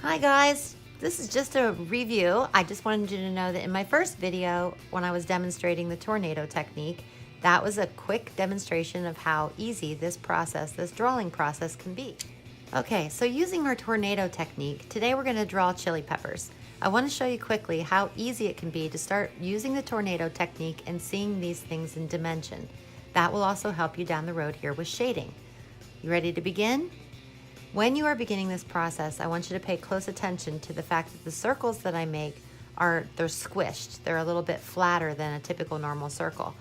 Hi guys, this is just a review. I just wanted you to know that in my first video, when I was demonstrating the tornado technique, that was a quick demonstration of how easy this process, this drawing process can be. Okay, so using our tornado technique, today we're gonna draw chili peppers. I wanna show you quickly how easy it can be to start using the tornado technique and seeing these things in dimension. That will also help you down the road here with shading. You ready to begin? When you are beginning this process, I want you to pay close attention to the fact that the circles that I make they're squished. They're a little bit flatter than a typical normal circle.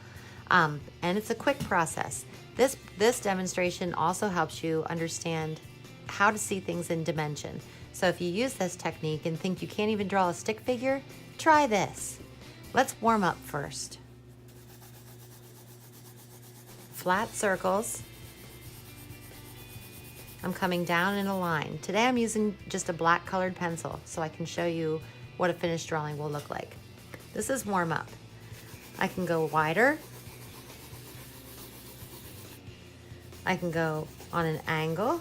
And it's a quick process. This demonstration also helps you understand how to see things in dimension. So if you use this technique and think you can't even draw a stick figure, try this. Let's warm up first. Flat circles. I'm coming down in a line. Today I'm using just a black colored pencil so I can show you what a finished drawing will look like. This is warm up. I can go wider. I can go on an angle.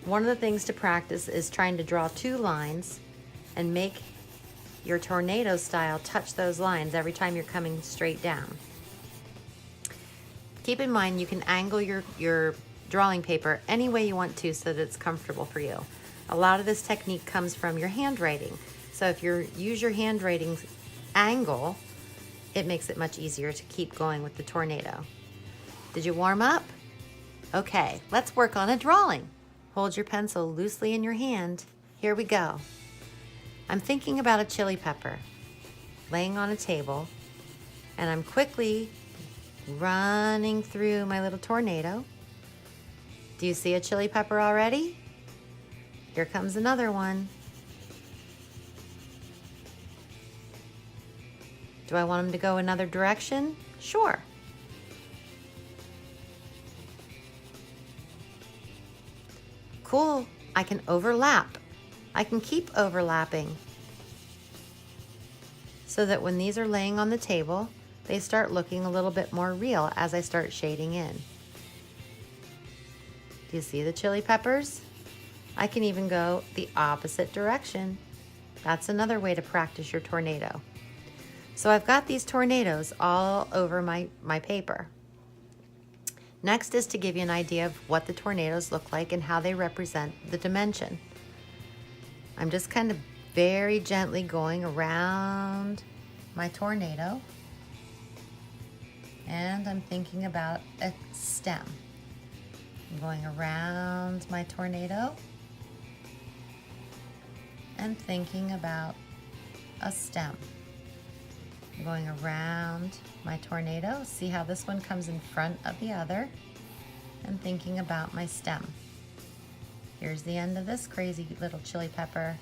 One of the things to practice is trying to draw two lines and make your tornado style touch those lines every time you're coming straight down. Keep in mind you can angle your drawing paper any way you want to so that it's comfortable for you. A lot of this technique comes from your handwriting. So if you use your handwriting angle, it makes it much easier to keep going with the tornado. Did you warm up? Okay, let's work on a drawing. Hold your pencil loosely in your hand. Here we go. I'm thinking about a chili pepper laying on a table, and I'm quickly running through my little tornado. Do you see a chili pepper already? Here comes another one. Do I want them to go another direction? Sure. Cool, I can overlap. I can keep overlapping so that when these are laying on the table, they start looking a little bit more real as I start shading in. Do you see the chili peppers? I can even go the opposite direction. That's another way to practice your tornado. So I've got these tornadoes all over my paper. Next is to give you an idea of what the tornadoes look like and how they represent the dimension. I'm just kind of very gently going around my tornado. And I'm thinking about a stem. I'm going around my tornado and thinking about a stem. I'm going around my tornado. See how this one comes in front of the other, and thinking about my stem. Here's the end of this crazy little chili pepper.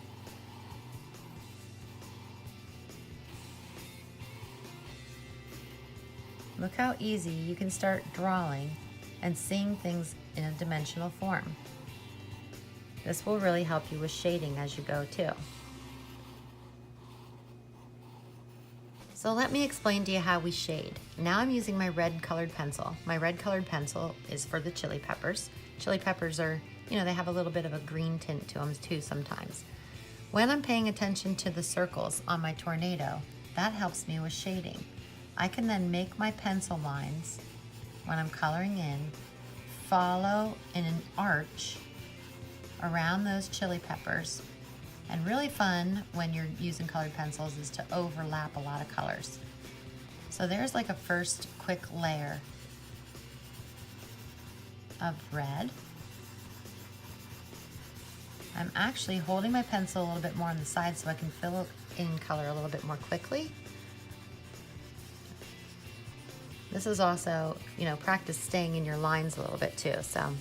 Look how easy you can start drawing and seeing things in a dimensional form. This will really help you with shading as you go too. So let me explain to you how we shade. Now I'm using my red colored pencil. My red colored pencil is for the chili peppers. Chili peppers are, they have a little bit of a green tint to them too sometimes. When I'm paying attention to the circles on my tornado, that helps me with shading. I can then make my pencil lines when I'm coloring in follow in an arch around those chili peppers. And really fun when you're using colored pencils is to overlap a lot of colors. So there's like a first quick layer of red. I'm actually holding my pencil a little bit more on the side so I can fill in color a little bit more quickly. This is also, practice staying in your lines a little bit too, so.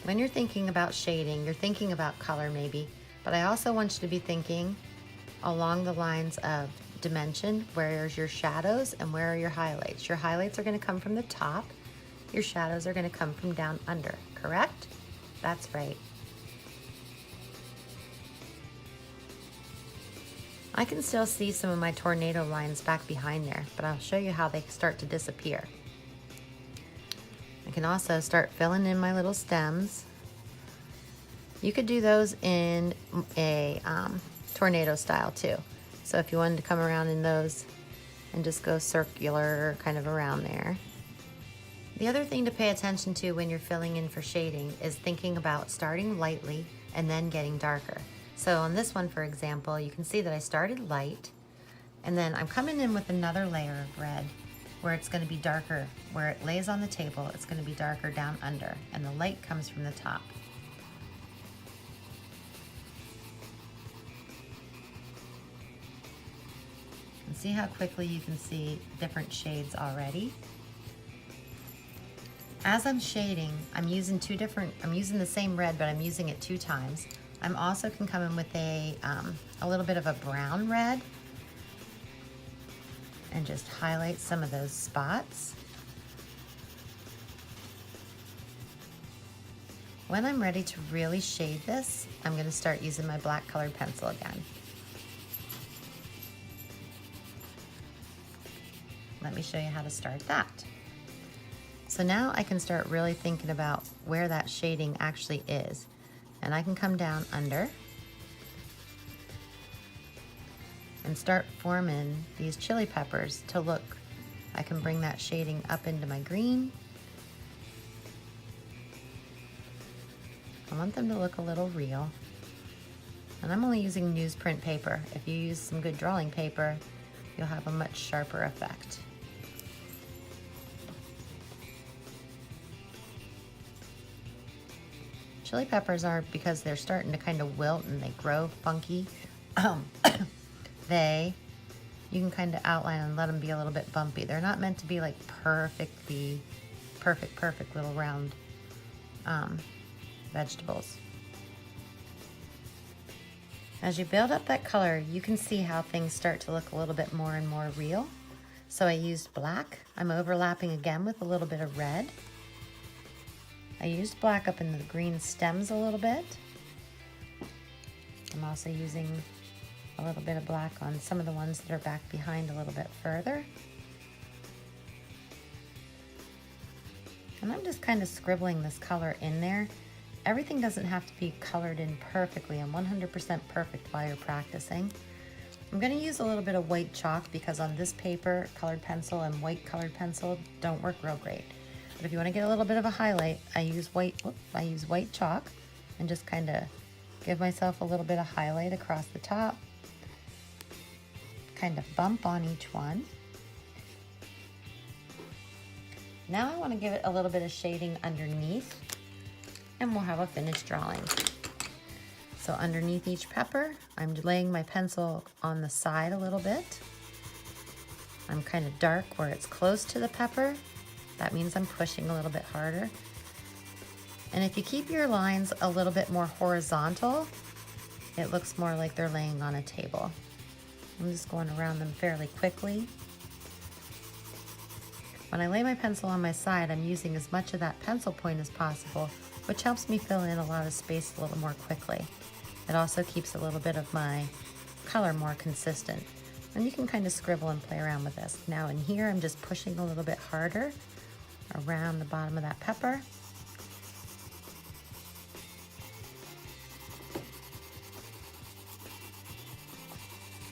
When you're thinking about shading, you're thinking about color maybe, but I also want you to be thinking along the lines of dimension. Where's your shadows and where are your highlights? Your highlights are gonna come from the top. Your shadows are gonna come from down under, correct? That's right. I can still see some of my tornado lines back behind there, but I'll show you how they start to disappear. I can also start filling in my little stems. You could do those in a tornado style too. So if you wanted to come around in those and just go circular kind of around there. The other thing to pay attention to when you're filling in for shading is thinking about starting lightly and then getting darker. So on this one, for example, you can see that I started light and then I'm coming in with another layer of red where it's going to be darker. Where it lays on the table, it's going to be darker down under, and the light comes from the top. And see how quickly you can see different shades already? As I'm shading, I'm using the same red, but I'm using it 2 times. I'm also can come in with a little bit of a brown red and just highlight some of those spots. When I'm ready to really shade this, I'm going to start using my black colored pencil again. Let me show you how to start that. So now I can start really thinking about where that shading actually is. And I can come down under and start forming these chili peppers to look. I can bring that shading up into my green. I want them to look a little real. And I'm only using newsprint paper. If you use some good drawing paper, you'll have a much sharper effect. Chili peppers are, because they're starting to kind of wilt and they grow funky, you can kind of outline and let them be a little bit bumpy. They're not meant to be like perfect little round vegetables. As you build up that color, you can see how things start to look a little bit more and more real. So I used black. I'm overlapping again with a little bit of red. I used black up in the green stems a little bit. I'm also using a little bit of black on some of the ones that are back behind a little bit further. And I'm just kind of scribbling this color in there. Everything doesn't have to be colored in perfectly and 100% perfect while you're practicing. I'm going to use a little bit of white chalk because on this paper, colored pencil and white colored pencil don't work real great. But if you want to get a little bit of a highlight, I use white chalk and just kind of give myself a little bit of highlight across the top. Kind of bump on each one. Now I want to give it a little bit of shading underneath and we'll have a finished drawing. So underneath each pepper, I'm laying my pencil on the side a little bit. I'm kind of dark where it's close to the pepper. That means I'm pushing a little bit harder. And if you keep your lines a little bit more horizontal, it looks more like they're laying on a table. I'm just going around them fairly quickly. When I lay my pencil on my side, I'm using as much of that pencil point as possible, which helps me fill in a lot of space a little more quickly. It also keeps a little bit of my color more consistent. And you can kind of scribble and play around with this. Now in here, I'm just pushing a little bit harder around the bottom of that pepper.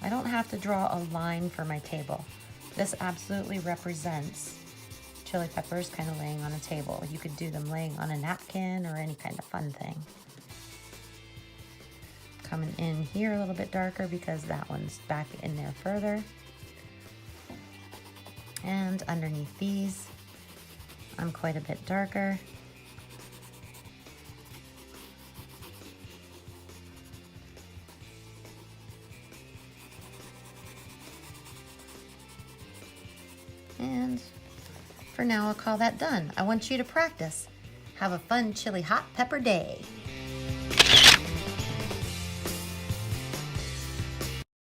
I don't have to draw a line for my table. This absolutely represents chili peppers kind of laying on a table. You could do them laying on a napkin or any kind of fun thing. Coming in here a little bit darker because that one's back in there further. And underneath these, I'm quite a bit darker. And for now, I'll call that done. I want you to practice. Have a fun chili hot pepper day.